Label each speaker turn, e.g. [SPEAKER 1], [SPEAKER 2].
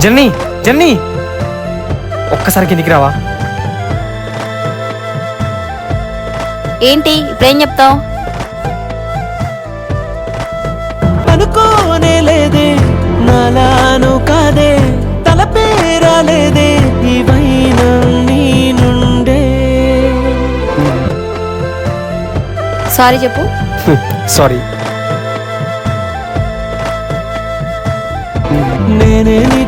[SPEAKER 1] Jenny jenny ఒక్కసారి కిందికి రావా?
[SPEAKER 2] ఏంటి ఇప్పుడేం చెప్తావు?
[SPEAKER 3] అనుకోనే లేదే నాలాను కాదే తలపేరాలేదే ఈ వైనం నీ నుండే.
[SPEAKER 2] సారీ చెప్పు.
[SPEAKER 1] సారీ.
[SPEAKER 3] నేనే నీ